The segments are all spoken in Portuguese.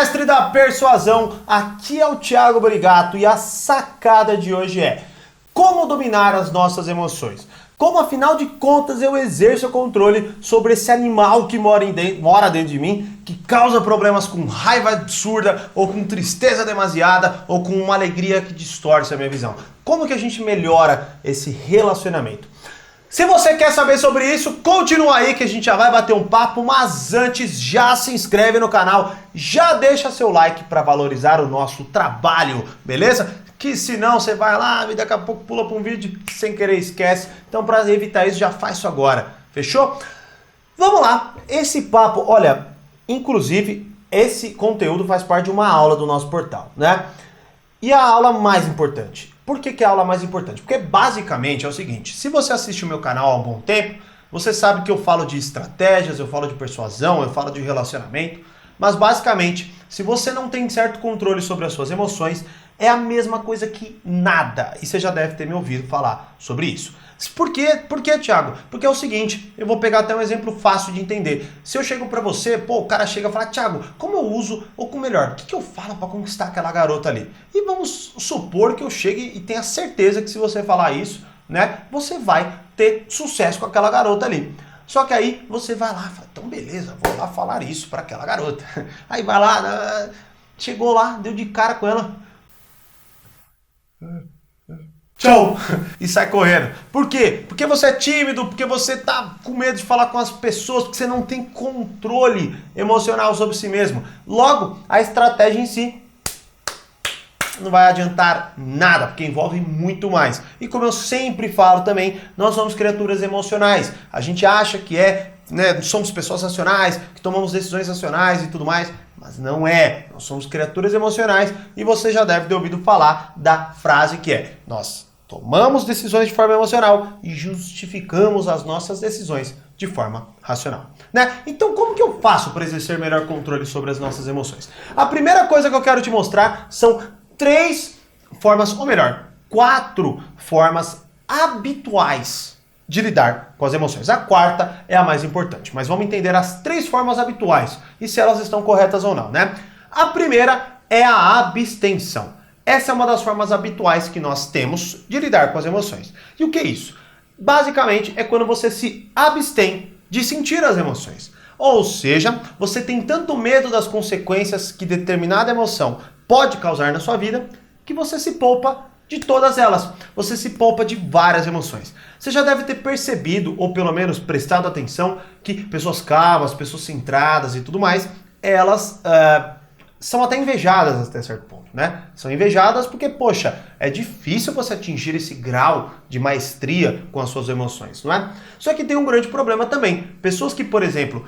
mestre da persuasão, aqui é o Thiago Brigato e a sacada de hoje é como dominar as nossas emoções. Como, afinal de contas, eu exerço o controle sobre esse animal que mora dentro de mim, que causa problemas com raiva absurda, ou com tristeza demasiada, ou com uma alegria que distorce a minha visão. Como que a gente melhora esse relacionamento? Se você quer saber sobre isso, continua aí que a gente já vai bater um papo, mas antes já se inscreve no canal, já deixa seu like para valorizar o nosso trabalho, beleza? Que senão você vai lá e daqui a pouco pula para um vídeo sem querer esquece. Então para evitar isso já faz isso agora, fechou? Vamos lá, esse papo, olha, inclusive esse conteúdo faz parte de uma aula do nosso portal, né? E a aula mais importante. Por que a aula mais importante? Porque basicamente é o seguinte, se você assiste o meu canal há um bom tempo, você sabe que eu falo de estratégias, eu falo de persuasão, eu falo de relacionamento, mas basicamente, se você não tem certo controle sobre as suas emoções, é a mesma coisa que nada. E você já deve ter me ouvido falar sobre isso. Por quê? Por quê, Thiago? Porque é o seguinte, eu vou pegar até um exemplo fácil de entender. Se eu chego pra você, o cara chega e fala, Thiago, como eu uso, ou melhor, o que eu falo pra conquistar aquela garota ali? E vamos supor que eu chegue e tenha certeza que se você falar isso, né, você vai ter sucesso com aquela garota ali. Só que aí você vai lá e fala, então beleza, vou lá falar isso pra aquela garota. Aí vai lá, chegou lá, deu de cara com ela. Tchau! E sai correndo. Por quê? Porque você é tímido, porque você tá com medo de falar com as pessoas, porque você não tem controle emocional sobre si mesmo. Logo, a estratégia em si não vai adiantar nada, porque envolve muito mais. E como eu sempre falo também, nós somos criaturas emocionais. A gente acha que somos pessoas racionais, que tomamos decisões racionais e tudo mais, mas não é. Nós somos criaturas emocionais e você já deve ter ouvido falar da frase que é: nós tomamos decisões de forma emocional e justificamos as nossas decisões de forma racional, né? Então, como que eu faço para exercer melhor controle sobre as nossas emoções? A primeira coisa que eu quero te mostrar são 3 formas, ou melhor, 4 formas habituais de lidar com as emoções. A quarta é a mais importante, mas vamos entender as 3 formas habituais e se elas estão corretas ou não, né? A primeira é a abstenção. Essa é uma das formas habituais que nós temos de lidar com as emoções. E o que é isso? Basicamente é quando você se abstém de sentir as emoções. Ou seja, você tem tanto medo das consequências que determinada emoção pode causar na sua vida que você se poupa de todas elas. Você se poupa de várias emoções. Você já deve ter percebido, ou pelo menos prestado atenção, que pessoas calmas, pessoas centradas e tudo mais, elas são até invejadas até certo ponto, né? São invejadas porque, poxa, é difícil você atingir esse grau de maestria com as suas emoções, não é? Só que tem um grande problema também. Pessoas que, por exemplo,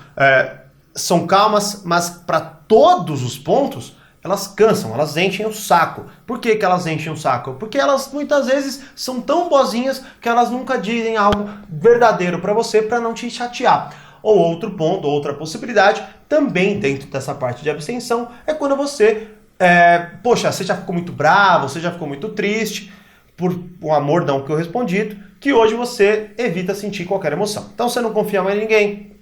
são calmas, mas para todos os pontos, elas cansam, elas enchem o saco. Por que elas enchem o saco? Porque elas muitas vezes são tão boazinhas que elas nunca dizem algo verdadeiro para você para não te chatear. Ou outro ponto, outra possibilidade, também dentro dessa parte de abstenção, é quando você, você já ficou muito bravo, você já ficou muito triste, por um amor não correspondido, que hoje você evita sentir qualquer emoção. Então você não confia mais em ninguém,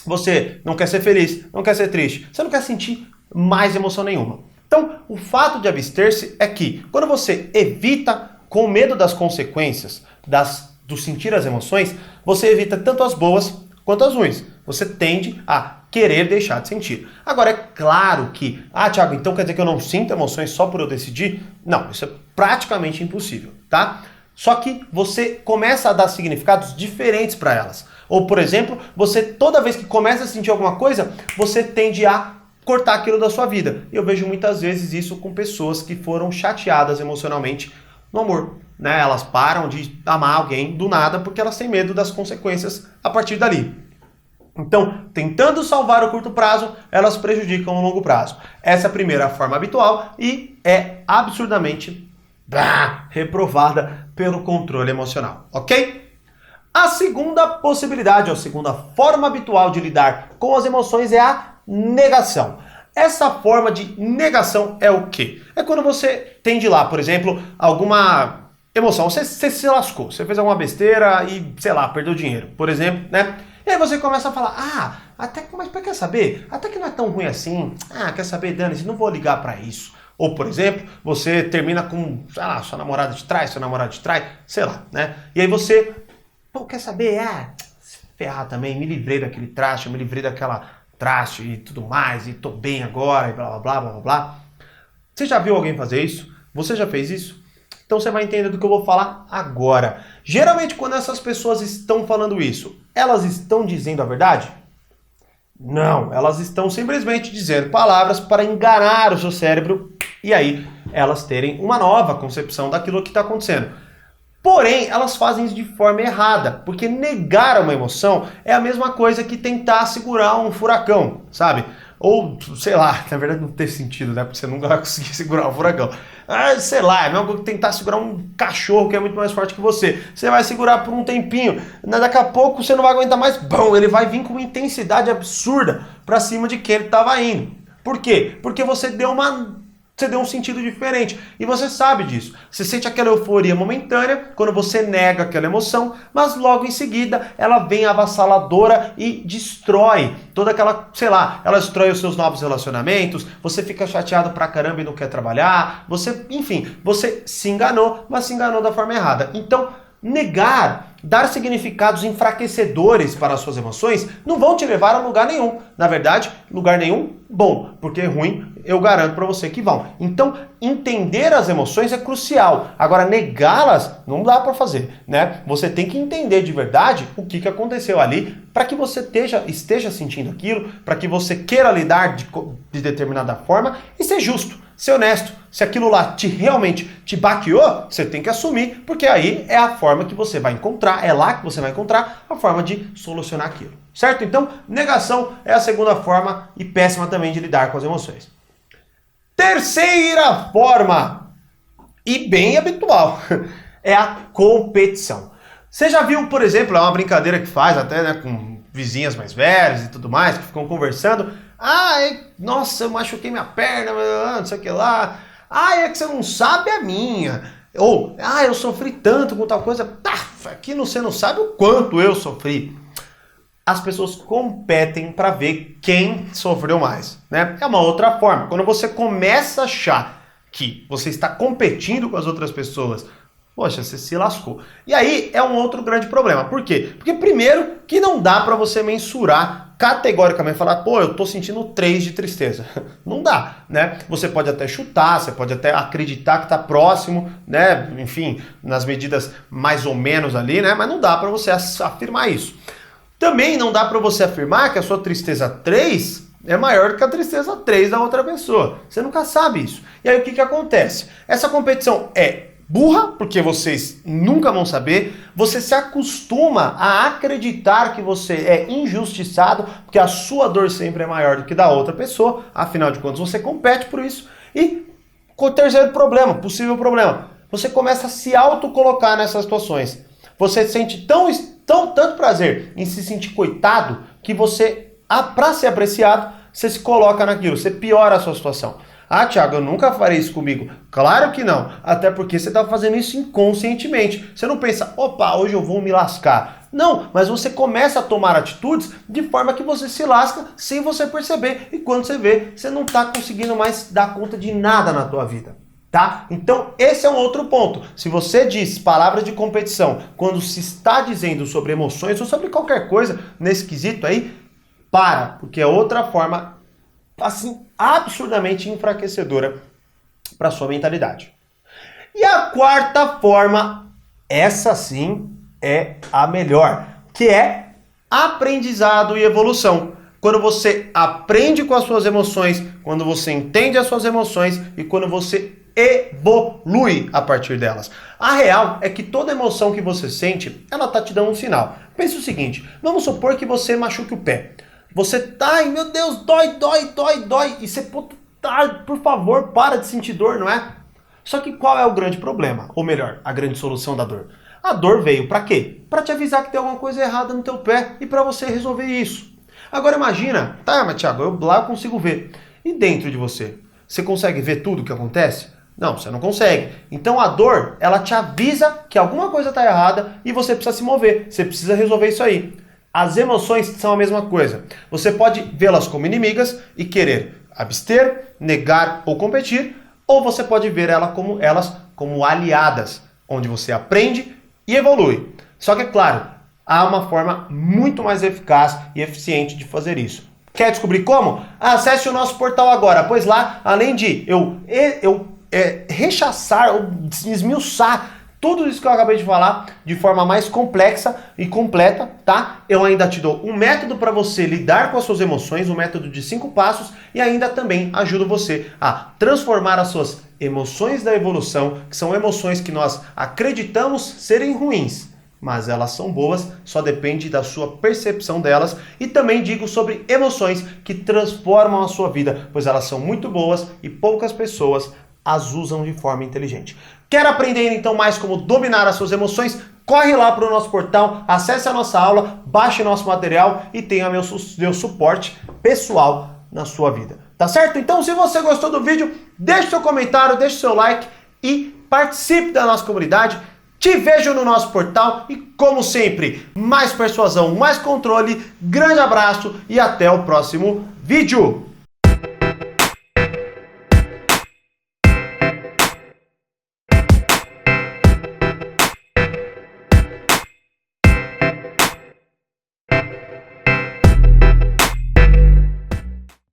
você não quer ser feliz, não quer ser triste, você não quer sentir mais emoção nenhuma. Então, o fato de abster-se é que, quando você evita, com medo das consequências, do sentir as emoções, você evita tanto as boas quanto as ruins. Você tende a querer deixar de sentir. Agora, é claro que, Thiago, então quer dizer que eu não sinto emoções só por eu decidir? Não, isso é praticamente impossível, tá? Só que você começa a dar significados diferentes para elas. Ou, por exemplo, você toda vez que começa a sentir alguma coisa, você tende a cortar aquilo da sua vida. Eu vejo muitas vezes isso com pessoas que foram chateadas emocionalmente no amor, né? Elas param de amar alguém do nada porque elas têm medo das consequências a partir dali. Então, tentando salvar o curto prazo, elas prejudicam o longo prazo. Essa é a primeira forma habitual e é absurdamente reprovada pelo controle emocional, ok? A segunda possibilidade, ou a segunda forma habitual de lidar com as emoções é a negação. Essa forma de negação é o quê? É quando você tem de lá, por exemplo, alguma emoção. Você se lascou, você fez alguma besteira e, sei lá, perdeu dinheiro, por exemplo, né? E aí você começa a falar, mas quer saber? Até que não é tão ruim assim. Ah, quer saber, Dani, não vou ligar pra isso. Ou, por exemplo, você termina com, sei lá, sua namorada te trai, seu namorado te trai, sei lá, né? E aí você, pô, quer saber? Se ferrar também, me livrei daquele traste, eu me livrei daquela traste e tudo mais, e tô bem agora, e blá, blá, blá, blá, blá, blá. Você já viu alguém fazer isso? Você já fez isso? Então você vai entender do que eu vou falar agora. Geralmente, quando essas pessoas estão falando isso, elas estão dizendo a verdade? Não, elas estão simplesmente dizendo palavras para enganar o seu cérebro e aí elas terem uma nova concepção daquilo que está acontecendo. Porém, elas fazem isso de forma errada, porque negar uma emoção é a mesma coisa que tentar segurar um furacão, sabe? Ou, sei lá, na verdade não tem sentido, né? Porque você nunca vai conseguir segurar um furacão. Sei lá, é a mesma coisa que tentar segurar um cachorro que é muito mais forte que você. Você vai segurar por um tempinho, daqui a pouco você não vai aguentar mais, bom, ele vai vir com uma intensidade absurda pra cima de quem ele estava indo. Por quê? Porque você deu um sentido diferente. E você sabe disso. Você sente aquela euforia momentânea quando você nega aquela emoção, mas logo em seguida ela vem avassaladora e destrói toda aquela, sei lá, ela destrói os seus novos relacionamentos, você fica chateado pra caramba e não quer trabalhar, enfim, você se enganou, mas se enganou da forma errada. Então, negar, dar significados enfraquecedores para as suas emoções não vão te levar a lugar nenhum. Na verdade, lugar nenhum bom, porque ruim eu garanto para você que vão. Então, entender as emoções é crucial. Agora, negá-las não dá para fazer, né? Você tem que entender de verdade o que aconteceu ali para que você esteja sentindo aquilo, para que você queira lidar de determinada forma e ser justo, ser honesto. Se aquilo lá realmente te baqueou, você tem que assumir, porque aí é a forma que você vai encontrar, é lá que você vai encontrar a forma de solucionar aquilo. Certo? Então, negação é a segunda forma e péssima também de lidar com as emoções. Terceira forma, e bem habitual, é a competição. Você já viu, por exemplo, é uma brincadeira que faz até, né, com vizinhas mais velhas e tudo mais, que ficam conversando. Nossa, eu machuquei minha perna, não sei o que lá. É que você não sabe a minha. Ou, eu sofri tanto com tal coisa. Aqui você não sabe o quanto eu sofri. As pessoas competem para ver quem sofreu mais, né? É uma outra forma. Quando você começa a achar que você está competindo com as outras pessoas, poxa, você se lascou. E aí é um outro grande problema. Por quê? Porque primeiro que não dá para você mensurar categoricamente, falar, pô, eu tô sentindo 3 de tristeza. Não dá, né? Você pode até chutar, você pode até acreditar que tá próximo, né? Enfim, nas medidas mais ou menos ali, né? Mas não dá para você afirmar isso. Também não dá para você afirmar que a sua tristeza 3 é maior do que a tristeza 3 da outra pessoa. Você nunca sabe isso. E aí o que acontece? Essa competição é burra, porque vocês nunca vão saber, você se acostuma a acreditar que você é injustiçado, porque a sua dor sempre é maior do que da outra pessoa, afinal de contas você compete por isso. E o terceiro problema, possível problema, você começa a se autocolocar nessas situações. Você sente tanto prazer em se sentir coitado, que você, para ser apreciado, você se coloca naquilo, você piora a sua situação. Thiago, eu nunca farei isso comigo. Claro que não. Até porque você está fazendo isso inconscientemente. Você não pensa, opa, hoje eu vou me lascar. Não, mas você começa a tomar atitudes de forma que você se lasca sem você perceber. E quando você vê, você não está conseguindo mais dar conta de nada na tua vida. Tá? Então, esse é um outro ponto. Se você diz palavras de competição quando se está dizendo sobre emoções ou sobre qualquer coisa nesse quesito aí, porque é outra forma assim, absurdamente enfraquecedora para sua mentalidade. E a quarta forma, essa sim é a melhor, que é aprendizado e evolução. Quando você aprende com as suas emoções, quando você entende as suas emoções e quando você evolui a partir delas. A real é que toda emoção que você sente, ela tá te dando um sinal. Pense o seguinte, vamos supor que você machuque o pé. Você tá, meu Deus, dói. E você, por favor, para de sentir dor, não é? Só que qual é o grande problema? Ou melhor, a grande solução da dor? A dor veio pra quê? Pra te avisar que tem alguma coisa errada no teu pé e pra você resolver isso. Agora imagina, mas Thiago, eu consigo ver. E dentro de você? Você consegue ver tudo o que acontece? Não, você não consegue. Então a dor, ela te avisa que alguma coisa tá errada e você precisa se mover. Você precisa resolver isso aí. As emoções são a mesma coisa. Você pode vê-las como inimigas e querer abster, negar ou competir, ou você pode ver elas como aliadas, onde você aprende e evolui. Só que, é claro, há uma forma muito mais eficaz e eficiente de fazer isso. Quer descobrir como? Acesse o nosso portal agora, pois lá, além de eu rechaçar ou esmiuçar tudo isso que eu acabei de falar de forma mais complexa e completa, tá? Eu ainda te dou um método para você lidar com as suas emoções, um método de 5 passos, e ainda também ajudo você a transformar as suas emoções da evolução, que são emoções que nós acreditamos serem ruins, mas elas são boas, só depende da sua percepção delas. E também digo sobre emoções que transformam a sua vida, pois elas são muito boas e poucas pessoas as usam de forma inteligente. Quer aprender então mais como dominar as suas emoções? Corre lá para o nosso portal, acesse a nossa aula, baixe nosso material e tenha meu suporte pessoal na sua vida. Tá certo? Então, se você gostou do vídeo, deixe seu comentário, deixe seu like e participe da nossa comunidade. Te vejo no nosso portal e, como sempre, mais persuasão, mais controle. Grande abraço e até o próximo vídeo.